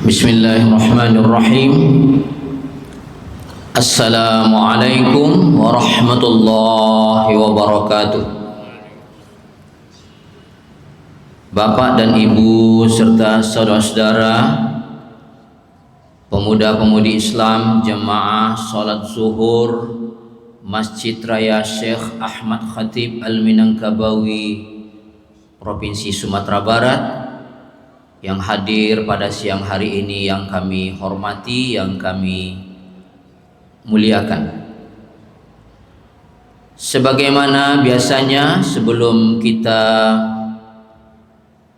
Bismillahirrahmanirrahim. Assalamualaikum warahmatullahi wabarakatuh. Bapak dan Ibu serta saudara-saudara, pemuda-pemudi Islam jemaah salat zuhur Masjid Raya Syekh Ahmad Khatib Al-Minangkabawi Provinsi Sumatera Barat yang hadir pada siang hari ini, yang kami hormati, yang kami muliakan. Sebagaimana biasanya, sebelum kita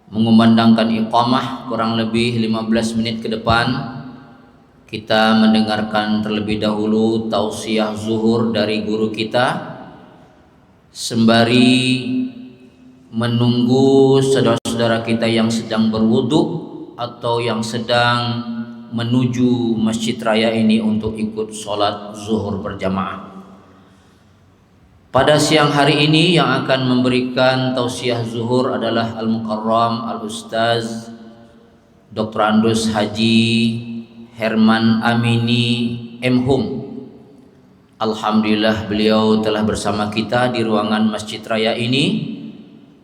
mengumandangkan iqamah kurang lebih 15 menit ke depan, kita mendengarkan terlebih dahulu tausiah zuhur dari guru kita, sembari menunggu saudara-saudara kita yang sedang berwudu atau yang sedang menuju masjid raya ini untuk ikut sholat zuhur berjamaah. Pada siang hari ini yang akan memberikan tausiah zuhur adalah Al-Mukarram Al-Ustaz Dr. Andus Haji Herman Amini M.Hum. Alhamdulillah beliau telah bersama kita di ruangan masjid raya ini,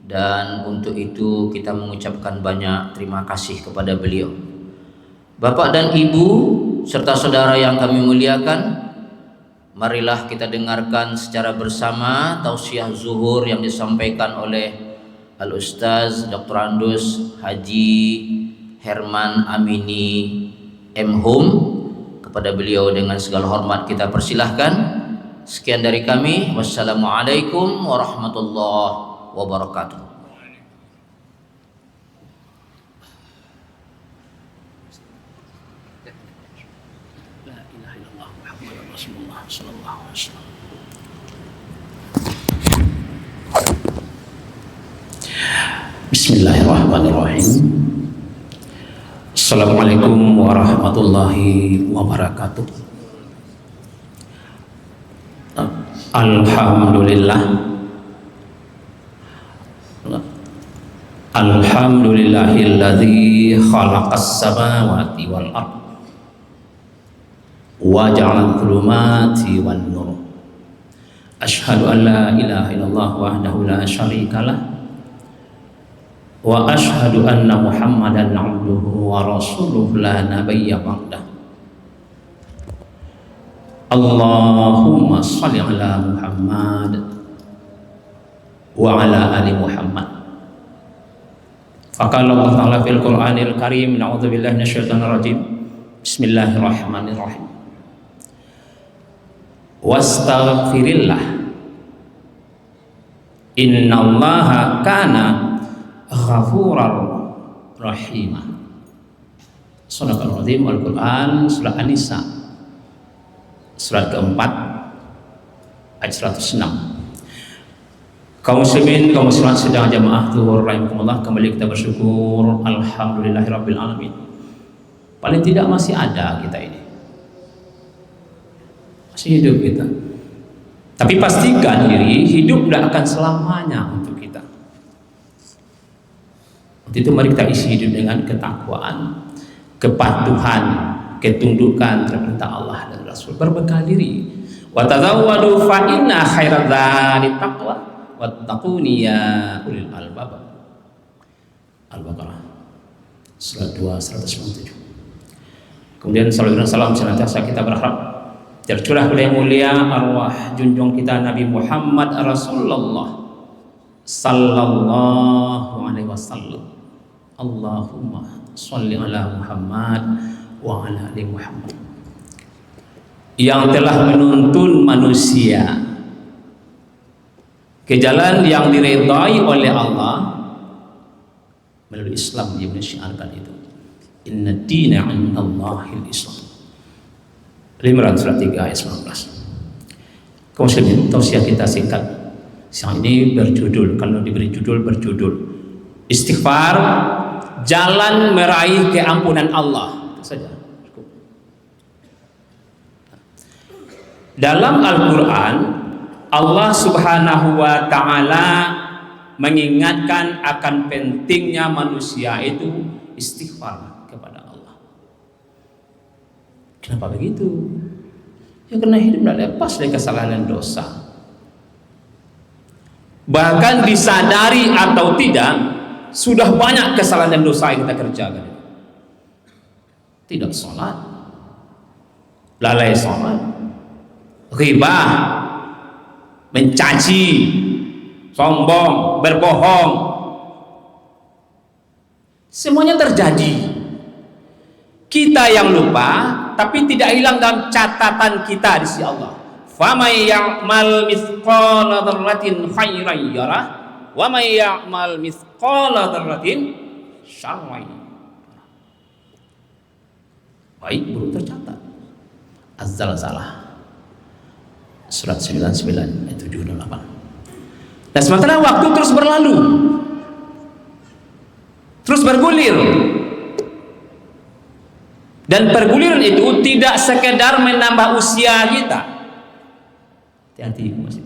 dan untuk itu kita mengucapkan banyak terima kasih kepada beliau. Bapak dan Ibu serta saudara yang kami muliakan, marilah kita dengarkan secara bersama tausiah zuhur yang disampaikan oleh Al-Ustaz Dr. Andus Haji Herman Amini M.Hum. Kepada beliau dengan segala hormat kita persilahkan. Sekian dari kami. Wassalamualaikum warahmatullahi wabarakatuh. La ilaha illallah Muhammadur Rasulullah sallallahu alaihi wasallam. Bismillahirrahmanirrahim. Assalamualaikum warahmatullahi wabarakatuh. Alhamdulillah. Alhamdulillahilladzi khalaqas samawati wal ardh wa ja'ala adh-dhulumati wan nur. Asyhadu an la ilaha illallah wahdahu la syarikalah wa asyhadu anna Muhammadan 'abduhu wa rasuluhu la nabiyya ba'dah. Allahumma shalli ala Muhammad wa ala ali Muhammad. Faqala Allah Ta'ala fil Qur'anil Karim, na'udzubillahi minasyaitonir rajim. Bismillahirrahmanirrahim. Wastaghfirillah. Innallaha kana ghafurar rahimah. Shadaqallahul azim. Al-Qur'an surah An-Nisa surat keempat ayat 106. Kaum muslimin, kaum muslimat sedang jamaah zuhur rahimakumullah, kembali kita bersyukur alhamdulillahirabbil alamin. Paling tidak masih ada kita ini, masih hidup kita. Tapi pastikan diri hidup tidak akan selamanya untuk kita. Untuk itu mari kita isi hidup dengan ketakwaan, kepatuhan, ketundukan terhadap Allah dan Rasul. Berbekal diri. Wa tazawwadu fa inna khairadz zadi taqwa wattaquni ya ulil albab. Al-Baqarah surat 2 197. Kemudian salawat dan salam senantiasa kita berharap tercurah oleh mulia arwah junjung kita Nabi Muhammad Rasulullah sallallahu alaihi wasallam. Allahumma shalli ala Muhammad wa ala ali Muhammad, yang telah menuntun manusia ke jalan yang diridhai oleh Allah melalui Islam yang mensyiarkan itu. Inna dina 'indallahil Islam. Al-Imran surat 3 ayat 19. Kaum muslimin, tausiah kita singkat siang ini berjudul, kalau diberi judul berjudul istighfar, jalan meraih keampunan Allah. Itu saja. Dalam Al-Quran, Allah Subhanahu wa Ta'ala mengingatkan akan pentingnya manusia itu istighfar kepada Allah. Kenapa begitu? Ya karena hidup tidak lepas dari kesalahan dan dosa. Bahkan disadari atau tidak, sudah banyak kesalahan dan dosa yang kita kerjakan. Tidak sholat, lalai sholat, ghibah, mencaci, sombong, berbohong, semuanya terjadi. Kita yang lupa, tapi tidak hilang dalam catatan kita di sisi Allah. Faman ya'mal mithqala dzarratin khairan yarah wa may ya'mal mithqala dzarratin syarran yarah. Baik buruk tercatat. Az-Zalzalah surat 99 ayat 7 dan 8. Dan sementara waktu terus berlalu, terus bergulir. Dan perguliran itu tidak sekedar menambah usia kita. Hati-hati masih.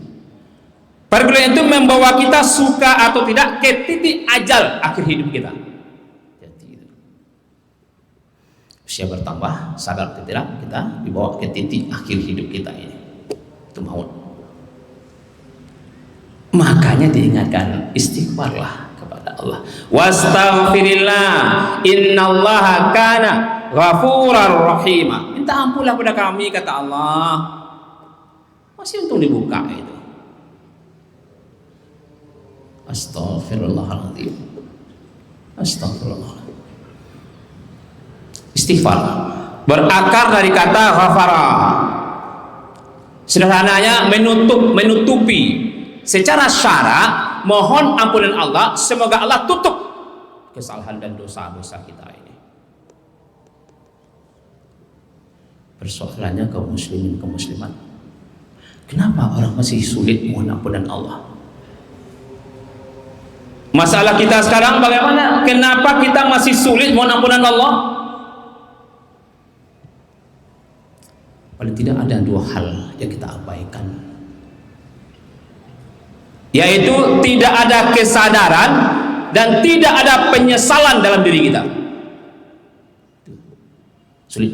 Perguliran itu membawa kita suka atau tidak ke titik ajal akhir hidup kita. Hati-hati. Usia bertambah, sadar atau tidak, kita dibawa ke titik akhir hidup kita ini. Itu maut. Makanya diingatkan, istighfarlah kepada Allah. Wastaghfirillah, innallaha kana ghafurar rahimah. Minta ampunlah pada kami, kata Allah. Masih untung dibuka itu. Astaghfirullahaladzim. Astaghfirullah. Istighfar berakar dari kata ghafara. Sederhananya menutupi. Secara syara mohon ampunan Allah, semoga Allah tutup kesalahan dan dosa-dosa kita ini. Persoalannya kaum muslimin, kaum muslimat, kenapa orang masih sulit mohon ampunan Allah? Masalah kita sekarang bagaimana? Kenapa kita masih sulit mohon ampunan Allah? Paling tidak ada dua hal yang kita abaikan, yaitu tidak ada kesadaran dan tidak ada penyesalan dalam diri kita. Sulit.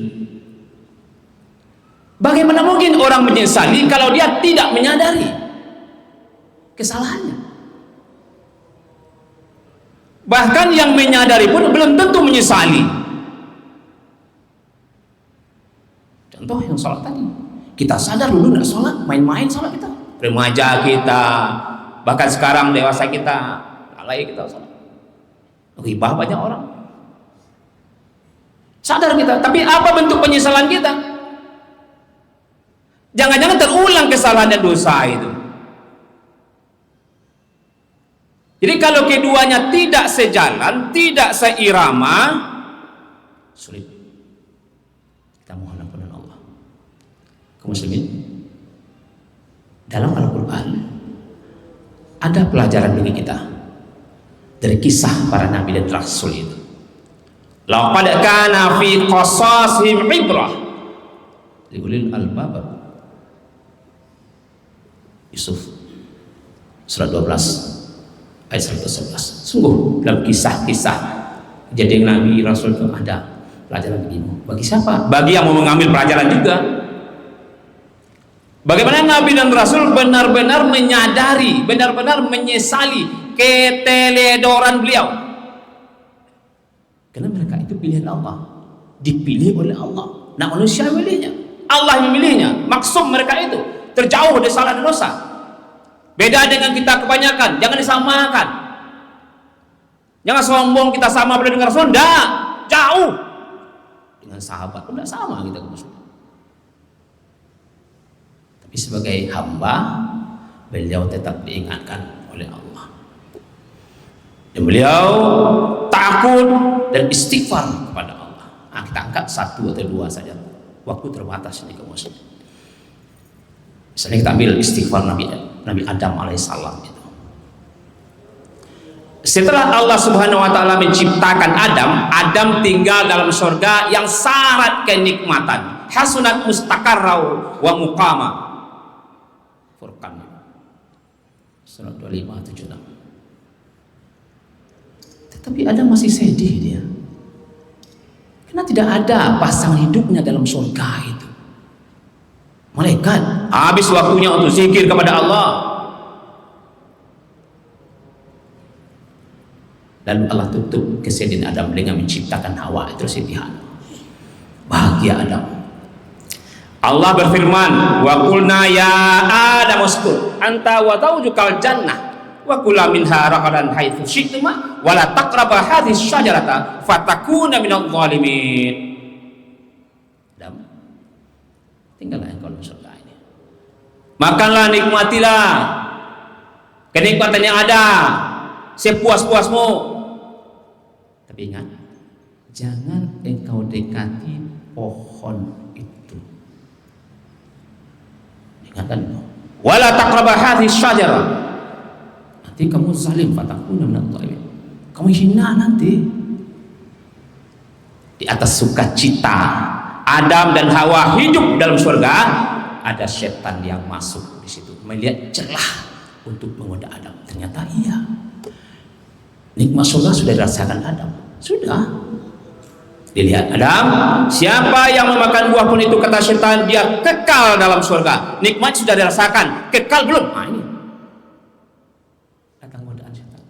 Bagaimana mungkin orang menyesali kalau dia tidak menyadari kesalahannya? Bahkan yang menyadari pun belum tentu menyesali. Contoh yang sholat tadi, kita sadar dulu nggak sholat, main-main sholat kita, remaja kita, bahkan sekarang dewasa kita, lalai kita sholat, ghibah banyak orang. Sadar kita, tapi apa bentuk penyesalan kita? Jangan-jangan terulang kesalahan dan dosa itu. Jadi kalau keduanya tidak sejalan, tidak seirama, sulit. Kita mohon ampunan Allah. Kaum muslimin, dalam Al-Quran ada pelajaran bagi kita dari kisah para nabi dan rasul itu. Laqad kana fi qasasihim ibrah li ulil albab. Yusuf surat 12 ayat 111. Sungguh dalam kisah-kisah kejadian nabi rasul itu ada pelajaran begini. Bagi siapa? Bagi yang mau mengambil pelajaran juga. Bagaimana nabi dan rasul benar-benar menyadari, benar-benar menyesali keteledoran beliau. Karena mereka itu pilihan Allah, dipilih oleh Allah. Nah, manusia memilihnya, Allah yang memilihnya. Maksud mereka itu terjauh dari salah dan dosa. Beda dengan kita kebanyakan, jangan disamakan. Jangan sombong kita sama pada dengan Rasul, enggak, jauh. Dengan sahabat pun enggak sama kita ke Muslim. Tapi sebagai hamba, beliau tetap diingatkan oleh Allah. Dan beliau takut dan istighfar kepada Allah. Nah, kita angkat satu atau dua saja. Waktu terbatas ini ke Muslim. Misalnya kita ambil istighfar Nabi Adam alaihissalam itu. Setelah Allah Subhanahu wa taala menciptakan Adam tinggal dalam surga yang syarat kenikmatan. Hasunat mustaqarrau wa muqama. Furqan. Surat 25 76. Tetapi Adam masih sedih dia. Karena tidak ada pasangan hidupnya dalam surga itu. Malaikat habis waktunya untuk zikir kepada Allah. Lalu Allah tutup kesedihan Adam dengan menciptakan Hawa itu Siti Hawa. Bahagia Adam. Allah berfirman, wa qulna ya Adam uskun anta wa zawjukal jannah wa kula minha ragadan haitsu syi'tuma wa la taqraba hadhihi syajarata fatakuna minadh dhalimin. Adam, tinggallah engkau dalam surga ini. Makanlah, nikmatilah kenikmatan yang ada sepuas-puasmu. Tapi ingat, jangan engkau dekati pohon itu. Ingatkan, wala taqraba hadhihi syajarah. Nanti kamu zalim, fatakuna minadh dhalimin. Kamu hina nanti. Di atas sukacita Adam dan Hawa hidup dalam surga, ada setan yang masuk di situ, melihat celah untuk menggoda Adam. Ternyata iya, nikmat surga sudah dirasakan Adam. Sudah dilihat Adam, siapa yang memakan buah pun itu, kata setan, dia kekal dalam surga. Nikmat sudah dirasakan, kekal belum? Nah ini datang godaan setan.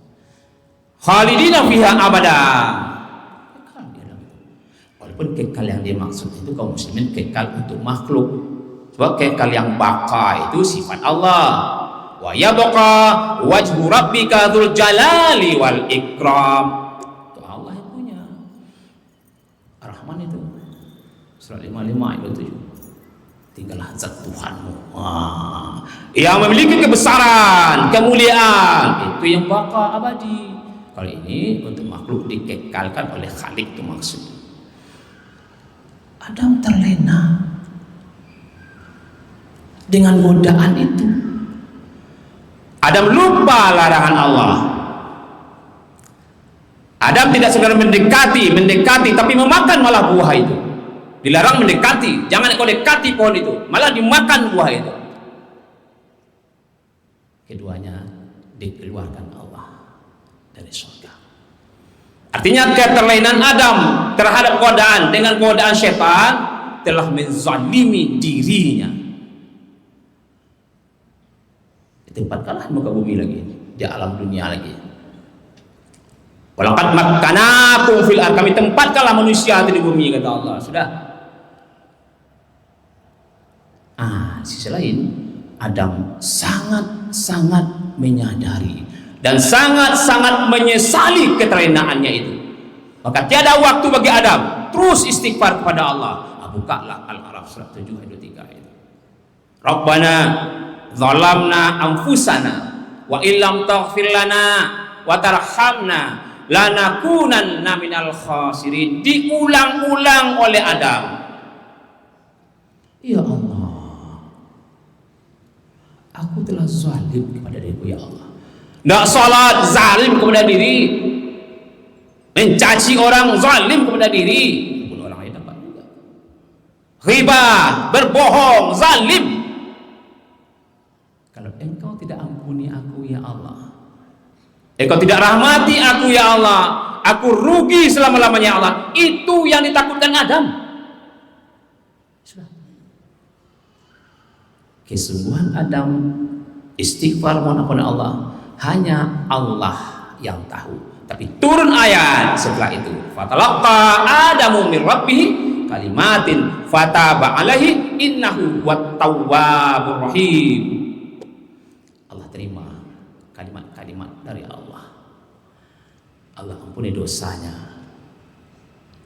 Khalidina fiha abada. Kekal di dalam itu. Walaupun kekal yang dimaksud itu kaum muslimin kekal untuk makhluk. Sebab kekal yang baka itu sifat Allah. Wa yabqa wajhu rabbika dzul jalali wal ikram. Surah 55 ayat 7. Tinggallah zat Tuhanmu yang memiliki kebesaran, kemuliaan, itu yang baka abadi. Kalau ini untuk makhluk dikekalkan oleh Khalik itu maksudnya. Adam terlena dengan godaan itu. Adam lupa larangan Allah. Adam tidak sekedar mendekati, tapi memakan malah buah itu. Dilarang mendekati, jangan kau dekati pohon itu, malah dimakan buah itu. Keduanya dikeluarkan Allah dari surga. Artinya keterlainan Adam terhadap godaan dengan godaan syaitan telah menzalimi dirinya. Ditempatkanlah muka bumi lagi, di alam dunia lagi. Walaqad makkanakum fil ardh, kami tempatkanlah manusia di bumi, kata Allah. Sudah. Sisi lain, Adam sangat-sangat menyadari dan sangat-sangat menyesali keterlenaannya itu. Maka tiada waktu bagi Adam, terus istighfar kepada Allah. Bukalah Al-A'raf surat 7 ayat 23 itu. Rabbana zalamna anfusana wa illam taghfir lana wa tarhamna lanakunanna minal khasirin. Diulang-ulang oleh Adam. Ya Allah, aku telah zalim kepada diriku, ya Allah. Tidak salat, zalim kepada diri. Mencaci orang, zalim kepada diri. Pun orang lain dapat juga. Riba, berbohong, zalim. Kalau engkau tidak ampuni aku, ya Allah, engkau tidak rahmati aku, ya Allah, aku rugi selama-lamanya, Allah. Itu yang ditakutkan Adam. Sudah. Kesungguhan Adam istighfar mohon ampun Allah hanya Allah yang tahu. Tapi turun ayat setelah itu, fatalaqa Adamu min rabbih kalimatin fataba alaihi innahu wat tawwabur rahim. Allah terima kalimat-kalimat dari Allah. Allah ampuni dosanya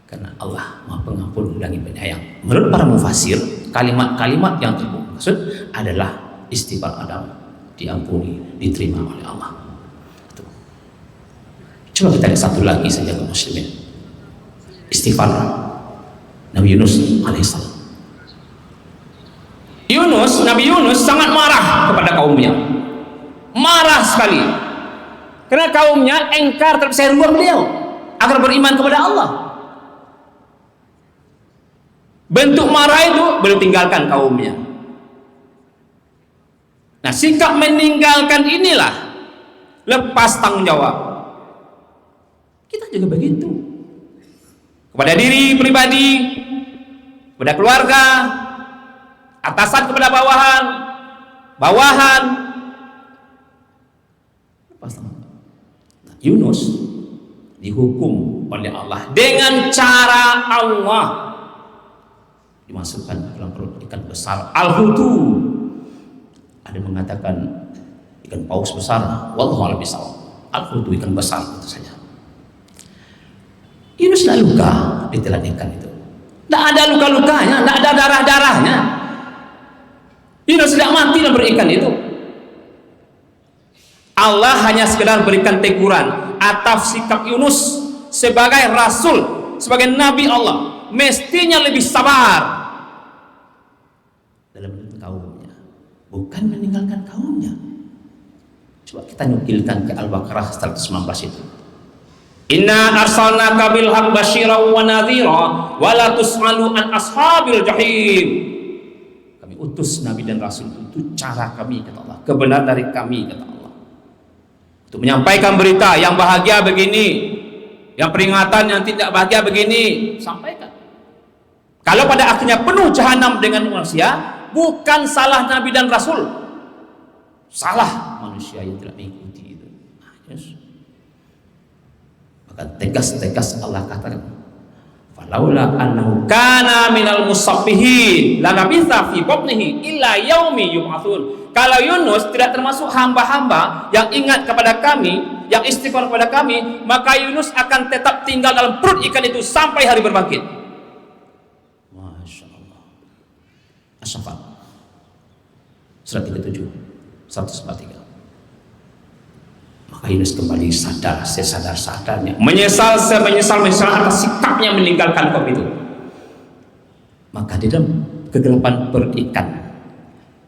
karena Allah Maha Pengampun lagi Penyayang. Menurut para mufasir, kalimat-kalimat yang maksud adalah istighfar Adam diampuni, diterima oleh Allah. Itu. Coba kita lihat satu lagi saja kaum muslimin. Istighfar Nabi Yunus alaihissalam. Nabi Yunus sangat marah kepada kaumnya. Marah sekali. Karena kaumnya engkar terhadap seruan beliau agar beriman kepada Allah. Bentuk marah itu beliau tinggalkan kaumnya. Nah, sikap meninggalkan inilah lepas tanggung jawab. Kita juga begitu. kepada diri pribadi, kepada keluarga, atasan kepada bawahan, bawahan. Nah, Yunus dihukum oleh Allah dengan cara Allah, dimasukkan dalam perut ikan besar al-hutu. Ada mengatakan ikan paus besar, wallahu a'lam bishawab. Al-hutu ikan besar itu saja. Yunus tidak luka ditelan ikan itu, tidak ada luka-lukanya, tidak ada darah-darahnya. Yunus tidak mati dalam berikan itu. Allah hanya sekedar berikan teguran atas sikap Yunus sebagai rasul, sebagai nabi Allah, mestinya lebih sabar dalam kaumnya, bukan meninggalkan kaumnya. Coba kita nukilkan ke Al-Baqarah 119 itu. Inna arsalnaka bil haqq basyiran wa nadhira wa la tus'alu an ashabil jahim. Kami utus nabi dan rasul, itu cara kami kata Allah, kebenaran dari kami kata Allah, untuk menyampaikan berita yang bahagia begini, yang peringatan yang tidak bahagia begini, sampaikan. Kalau pada akhirnya penuh jahanam dengan manusia, bukan salah nabi dan rasul, salah manusia yang tidak mengikuti itu. Yes. Maka tegas-tegas Allah katakan, falaula annahu kana minal musabbihin lanabitha fi batnihi illa yaumi yub'atsun. Kalau Yunus tidak termasuk hamba-hamba yang ingat kepada kami, yang istighfar kepada kami, maka Yunus akan tetap tinggal dalam perut ikan itu sampai hari berbangkit. Masya Allah. As-Saffat surat 37 143. Maka Yunus kembali sadar, sesadar-sadarnya, menyesal atas sikapnya meninggalkan kaum itu. Maka di dalam kegelapan perut ikan,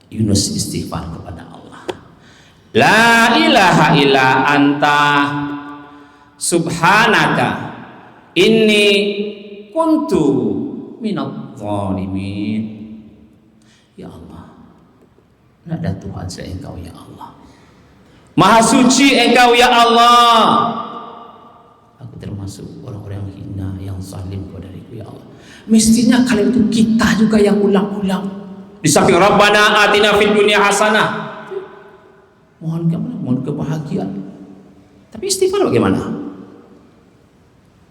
Yunus istighfar kepada Allah. La ilaha illa anta subhanaka inni kuntu minadh dhalimin. Ya Allah, tidak ada Tuhan selain Engkau ya Allah. Maha suci Engkau ya Allah. Aku termasuk orang-orang yang hina, yang zalim kepada-Ku ya Allah. Mestinya kalian itu kita juga yang ulang-ulang. Di samping Rabbana atina fid dunya hasanah, mohon kebahagiaan. Tapi istighfar bagaimana?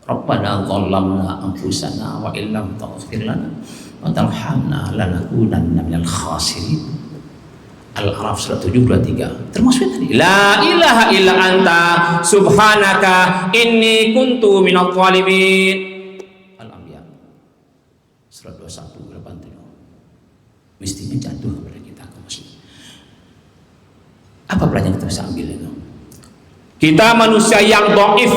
Rabbana dzalamna anfusana wa illam taghfir lana wa tarhamna lanakunanna minal khasirin. Al-A'raf surat 723 termasuk tadi, la ilaha illa anta subhanaka inni kuntu minadh dhalimin. Al-Anbiya surat 21:87. Mestinya jatuh kepada kita kaum muslimin. Apa pelajaran kita bisa ambil itu? Kita manusia yang dhaif,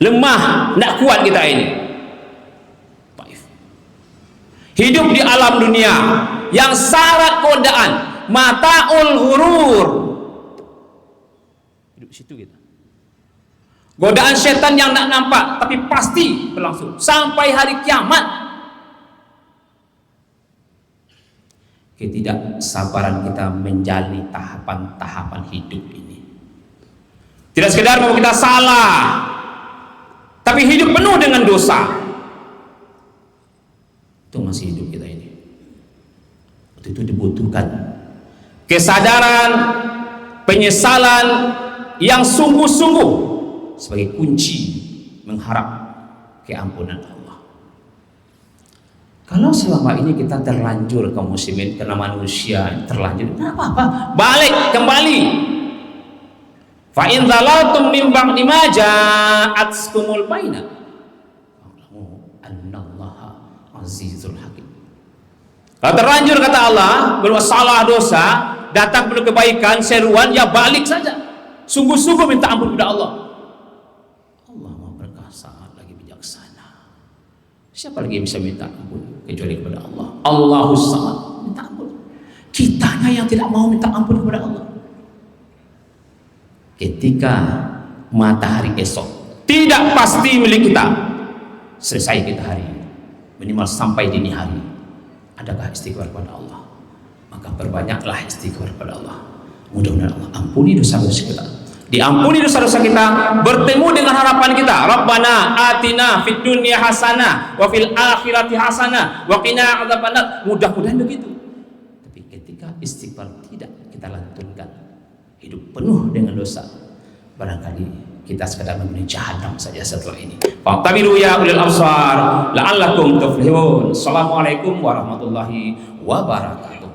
lemah, tidak kuat kita ini. Hidup di alam dunia yang syarat godaan, mataul hurur. Hidup situ kita. Godaan setan yang tak nampak tapi pasti berlangsung sampai hari kiamat. Ketidaksabaran kita menjalani tahapan-tahapan hidup ini. Tidak sekedar bahwa kita salah, tapi hidup penuh dengan dosa. Itu masih hidup kita ini. Waktu itu dibutuhkan kesadaran, penyesalan yang sungguh-sungguh sebagai kunci mengharap keampunan Allah. Kalau selama ini kita terlanjur kaum muslimin, karena manusia terlanjur, tidak apa-apa, balik kembali. Fa in zalaltum min ba'di ma ja'atkumul bayyinah Azizul Hakim. Kalau terlanjur kata Allah bahwa salah dosa, datang perlu kebaikan, seruan, ya balik saja. Sungguh-sungguh minta ampun kepada Allah. Allah Maha Perkasa lagi bijaksana. Siapa lagi yang bisa minta ampun kecuali kepada Allah? Allahus Samad, minta ampun. Kitanya yang tidak mau minta ampun kepada Allah. Ketika matahari esok tidak pasti milik kita, selesai kita hari, minimal sampai dini hari, adakah istighfar kepada Allah? Maka perbanyaklah istighfar kepada Allah. Mudah-mudahan Allah ampuni dosa-dosa kita, diampuni dosa-dosa kita, bertemu dengan harapan kita, Rabbana atina fid dunya hasanah wa fil akhirati hasanah wa qina adzabannar. Mudah-mudahan begitu. Tapi ketika istighfar tidak kita lantunkan, hidup penuh dengan dosa, barangkali kita sekadar memenuhi jahanam saja setelah ini. Fa'tabiru ya ulil absar la'allakum tuflihun. Assalamualaikum warahmatullahi wabarakatuh.